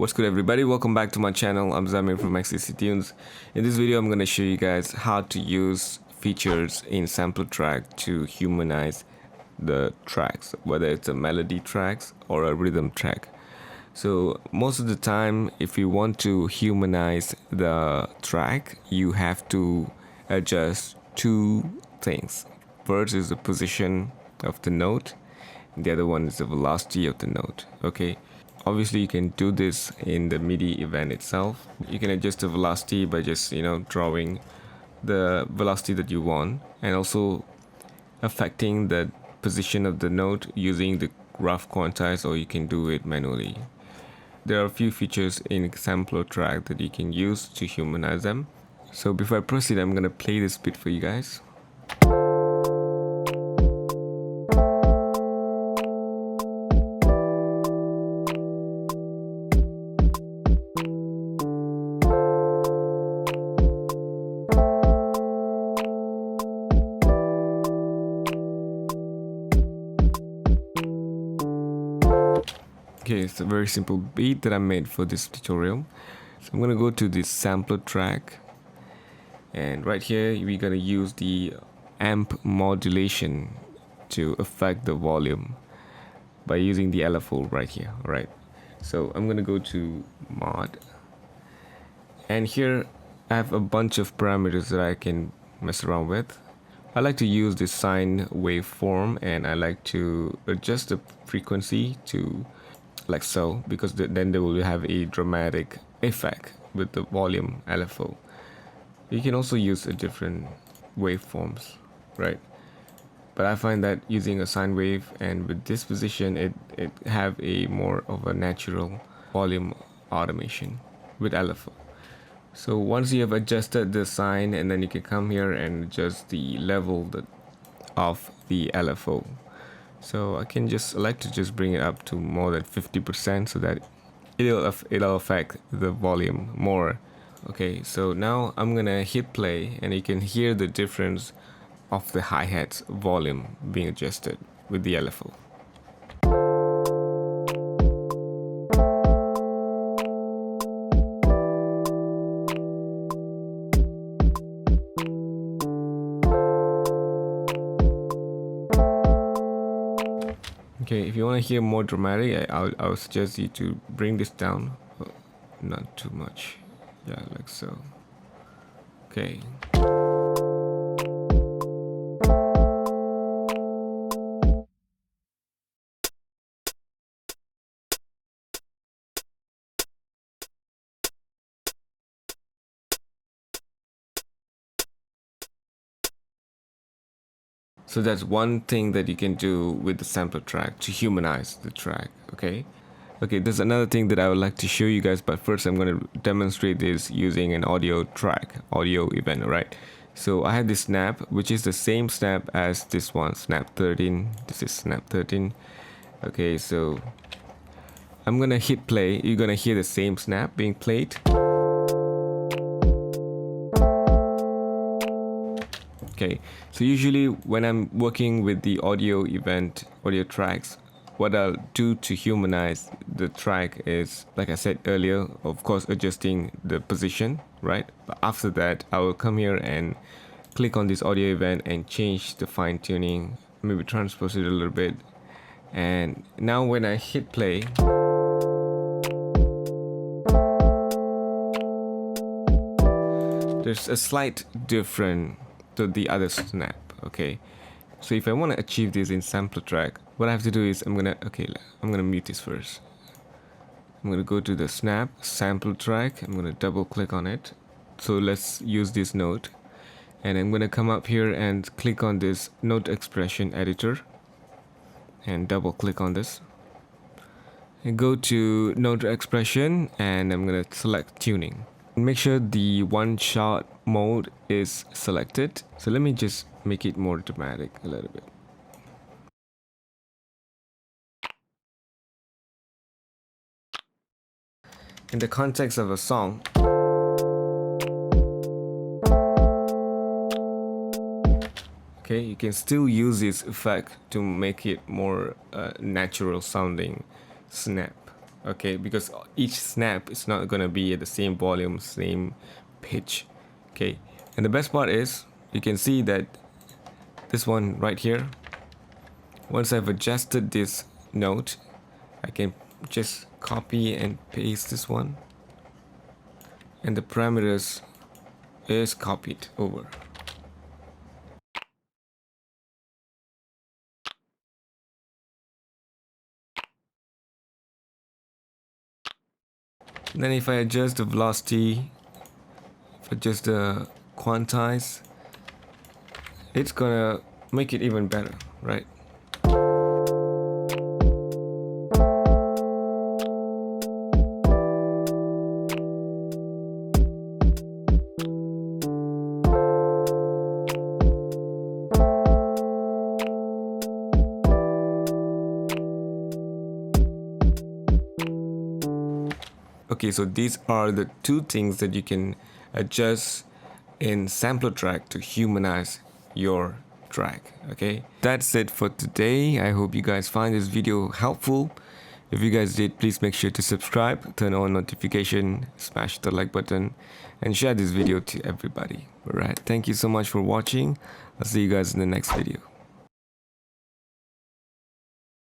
What's good, everybody? Welcome back to my channel. I'm Zamir from XCC Tunes. In this video I'm going to show you guys how to use features in Sample Track to humanize the tracks, whether it's a melody tracks or a rhythm track. So most of the time, if you want to humanize the track, you have to adjust two things. First is the position of the note, and the other one is the velocity of the note. Okay, obviously you can do this in the MIDI event itself. You can adjust the velocity by just drawing the velocity that you want, and also affecting the position of the note using the rough quantize, or you can do it manually. There are a few features in Sampler Track that you can use to humanize them. So before I proceed, I'm gonna play this bit for you guys. Okay, it's a very simple beat that I made for this tutorial. So I'm gonna go to the Sampler Track, and right here we're gonna use the amp modulation to affect the volume by using the LFO right here. Alright, so I'm gonna go to mod, and here I have a bunch of parameters that I can mess around with. I like to use the sine waveform, and I like to adjust the frequency to like so, because then they will have a dramatic effect with the volume LFO. You can also use a different waveforms, right? But I find that using a sine wave and with this position, it have a more of a natural volume automation with LFO. So once you have adjusted the sine, and then you can come here and adjust the level of the LFO. So I can just like to just bring it up to more than 50% so that it'll affect the volume more. Okay, so now I'm gonna hit play, and you can hear the difference of the hi-hats volume being adjusted with the LFO. Okay, if you want to hear more dramatic, I would suggest you to bring this down, not too much. Yeah, like so. Okay. So that's one thing that you can do with the sampler track to humanize the track. Okay, there's another thing that I would like to show you guys, but first I'm going to demonstrate this using an audio event. Right, so I have this snap, which is the same snap as this one, snap 13. This is snap 13. Okay, so I'm gonna hit play. You're gonna hear the same snap being played. Okay, so usually when I'm working with the audio tracks, what I'll do to humanize the track is, like I said earlier, of course, adjusting the position, right? But after that, I will come here and click on this audio event and change the fine tuning, maybe transpose it a little bit. And now when I hit play, there's a slight difference to the other snap. Okay, so if I want to achieve this in sampler track, what I have to do is I'm gonna mute this first. I'm gonna go to the snap sample track. I'm gonna double click on it. So let's use this note, and I'm gonna come up here and click on this note expression editor and double click on this and go to note expression, and I'm gonna select tuning. Make sure the one shot mode is selected. So let me just make it more dramatic a little bit. In the context of a song, okay, you can still use this effect to make it more natural sounding snap. okay, because each snap is not gonna be at the same volume, same pitch. Okay, and the best part is you can see that this one right here, once I've adjusted this note, I can just copy and paste this one, and the parameters is copied over. Then if I adjust the velocity, if I adjust the quantize, it's gonna make it even better, right? Okay, so these are the two things that you can adjust in sampler track to humanize your track. Okay, that's it for today. I hope you guys find this video helpful. If you guys did, please make sure to subscribe, turn on notification, smash the like button, and share this video to everybody. Alright, thank you so much for watching. I'll see you guys in the next video.